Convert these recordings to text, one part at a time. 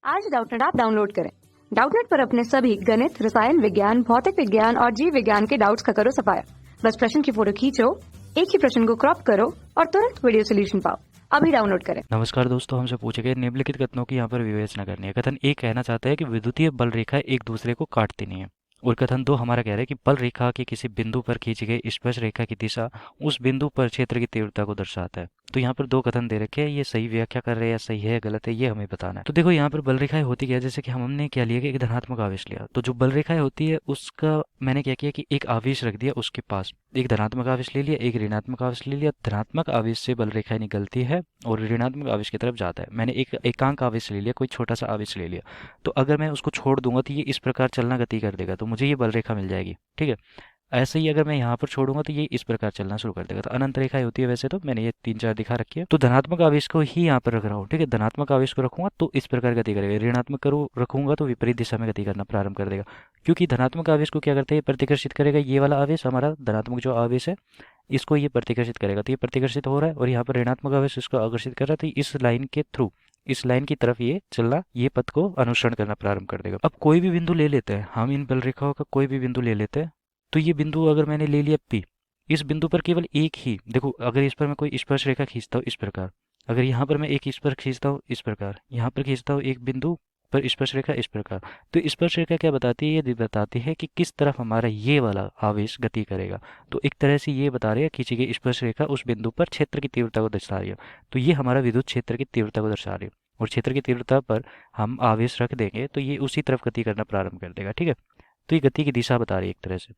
आज Doubtnut app download करें। Doubtnut पर अपने सभी गणित, रसायन विज्ञान, भौतिक विज्ञान और जीव विज्ञान के डाउट्स का करो सफाया। बस प्रश्न की फोटो खींचो, एक ही प्रश्न को क्रॉप करो और तुरंत वीडियो सोल्यूशन पाओ। अभी डाउनलोड करें। नमस्कार दोस्तों, हमसे पूछे गए निम्नलिखित कथनों की यहाँ पर विवेचना करनी है। कथन एक कहना चाहता है कि विद्युतीय बल रेखा एक दूसरे को काटती नहीं है। और कथन दो हमारा कह रहा है कि बल रेखा के किसी बिंदु पर खींची गई स्पर्श रेखा की दिशा उस बिंदु पर क्षेत्र की तीव्रता को दर्शाता है। तो यहाँ पर दो कथन दे रखे हैं, ये सही व्याख्या कर रहे हैं या सही है गलत है ये हमें बताना है। तो देखो यहाँ पर बल रेखाएं होती क्या है, जैसे कि हमने क्या लिया कि एक धनात्मक आवेश लिया, तो जो बल रेखाएं होती है उसका मैंने क्या किया कि एक आवेश रख दिया उसके पास, एक धनात्मक आवेश ले लिया, एक ऋणात्मक आवेश ले लिया। धनात्मक आवेश से बल रेखाएं निकलती है और ऋणात्मक आवेश की तरफ जाता है। मैंने एक एकांक आवेश ले लिया, कोई छोटा सा आवेश ले लिया, तो अगर मैं उसको छोड़ दूंगा तो ये इस प्रकार चलना गति कर देगा, तो मुझे ये बल रेखा मिल जाएगी। ठीक है, ऐसे ही अगर मैं यहाँ पर छोड़ूंगा तो ये इस प्रकार चलना शुरू कर देगा। तो अनंत रेखाएं होती है वैसे, तो मैंने ये तीन चार दिखा रखी है। तो धनात्मक आवेश को ही यहाँ पर रख रहा हूँ। ठीक है, धनात्मक आवेश को रखूंगा तो इस प्रकार गति करेगा, ऋणात्मक करूँ रखूंगा तो विपरीत दिशा में गति करना प्रारंभ कर देगा। क्योंकि धनात्मक आवेश को क्या करते हैं, प्रतिकर्षित करेगा। ये वाला आवेश हमारा धनात्मक जो आवेश है इसको ये प्रतिकर्षित करेगा, तो ये प्रतिकर्षित हो रहा है और यहाँ पर ऋणात्मक आवेश इसको आकर्षित कर रहा है, तो इस लाइन के थ्रू इस लाइन की तरफ ये चलना, ये पथ को अनुसरण करना प्रारंभ कर देगा। अब कोई भी बिंदु ले लेते हैं हम, इन बल रेखाओं का कोई भी बिंदु ले लेते हैं। तो ये बिंदु अगर मैंने ले लिया P, इस बिंदु पर केवल एक ही, देखो अगर इस पर मैं कोई स्पर्श रेखा खींचता हूँ इस प्रकार, अगर यहाँ पर मैं एक स्पर्श खींचता हूँ इस प्रकार, यहाँ पर खींचता हूँ एक बिंदु पर स्पर्श रेखा इस प्रकार, तो स्पर्श रेखा क्या बताती है, ये बताती है कि किस तरफ हमारा ये वाला आवेश गति करेगा। तो एक तरह से ये बता रही है खींची गई स्पर्श रेखा उस बिंदु पर क्षेत्र की तीव्रता को दर्शा रही है। तो ये हमारा विद्युत क्षेत्र की तीव्रता को दर्शा रही है और क्षेत्र की तीव्रता पर हम आवेश रख देंगे तो ये उसी तरफ गति करना प्रारंभ कर देगा। ठीक है, तो ये गति की दिशा बता रही है एक तरह से।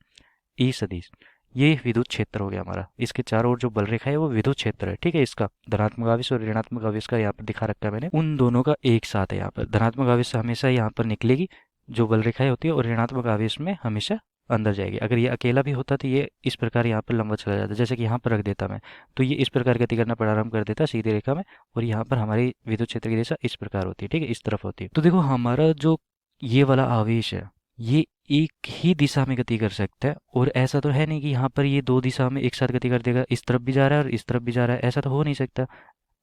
ई सदिश, ये विद्युत क्षेत्र हो गया हमारा। इसके चारों ओर जो बल रेखा है वो विद्युत क्षेत्र है। ठीक है, इसका धनात्मक आवेश और ऋणात्मक आवेश का यहाँ पर दिखा रखा है मैंने, उन दोनों का एक साथ है। यहाँ पर धनात्मक आवेश हमेशा यहाँ पर निकलेगी जो बल रेखाएं होती है और ऋणात्मक आवेश में हमेशा अंदर जाएगी। अगर ये अकेला भी होता तो ये इस प्रकार यहाँ पर लंबा चला जाता, जैसे कि यहाँ पर रख देता मैं, तो ये इस प्रकार गति करना प्रारंभ कर देता सीधी रेखा में, और यहाँ पर हमारी विद्युत क्षेत्र की दिशा इस प्रकार होती है। ठीक है, इस तरफ होती है। तो देखो हमारा जो ये वाला आवेश है ये एक ही दिशा में गति कर सकता है, और ऐसा तो है नहीं कि यहाँ पर ये दो दिशा में एक साथ गति कर देगा, इस तरफ भी जा रहा है और इस तरफ भी जा रहा है, ऐसा तो हो नहीं सकता।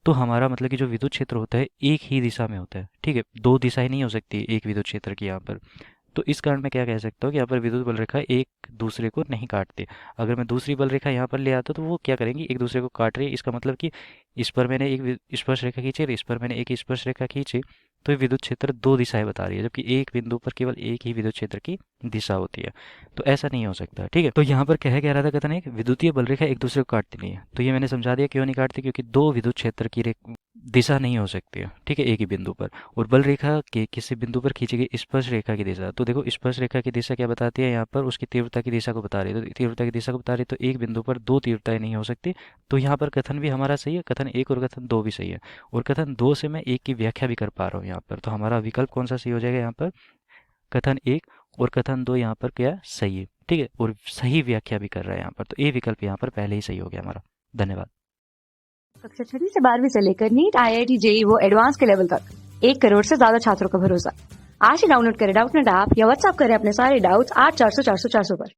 तो हमारा मतलब कि जो विद्युत क्षेत्र होता है एक ही दिशा में होता है। ठीक है, दो दिशाएं नहीं हो सकती एक विद्युत क्षेत्र की यहाँ पर। तो इस कारण मैं क्या कह सकता हूँ कि यहाँ पर विद्युत बल रेखा एक दूसरे को नहीं काटती। अगर मैं दूसरी बल रेखा यहाँ पर ले आता तो वो क्या करेंगी, एक दूसरे को काट रही है। इसका मतलब कि इस पर मैंने एक स्पर्श रेखा खींची और इस पर मैंने एक स्पर्श रेखा खींची, तो ये विद्युत क्षेत्र दो दिशाएं बता रही है, जबकि एक बिंदु पर केवल एक ही विद्युत क्षेत्र की दिशा होती है। तो ऐसा नहीं हो सकता। ठीक है, तो यहाँ पर कह रहा था कथन एक, विद्युतीय बल रेखा एक दूसरे को काटती नहीं है। तो ये मैंने समझा दिया क्यों नहीं काटती, क्योंकि दो विद्युत क्षेत्र की दिशा नहीं हो सकती है। ठीक है, एक ही बिंदु पर। और बल रेखा के किसी बिंदु पर खींची गई स्पर्श रेखा की दिशा, तो देखो स्पर्श रेखा की दिशा क्या बताती है, यहाँ पर उसकी तीव्रता की दिशा को बता रही है। तो तीव्रता की दिशा को बता रही है, तो एक बिंदु पर दो तीव्रताएं नहीं हो सकती। तो यहाँ पर कथन भी हमारा सही है, कथन एक और कथन दो भी सही है। और कथन दो से मैं एक की व्याख्या भी कर पा रहा हूँ यहाँ पर, तो हमारा विकल्प कौन सा सही हो जाएगा यहाँ पर, कथन एक और कथन दो यहाँ पर क्या सही है। ठीक है, और सही व्याख्या भी कर रहा है यहाँ पर, तो ए विकल्प यहाँ पर पहले ही सही हो गया हमारा। धन्यवाद। कक्षा 6 से 12वीं से लेकर नीट, IIT, JEE वो एडवांस के लेवल तक 1 करोड़ से ज्यादा छात्रों का भरोसा। आज ही डाउनलोड करें डाउटनेट ऐप या व्हाट्सएप करें अपने सारे डाउट्स 8400 400 400 पर।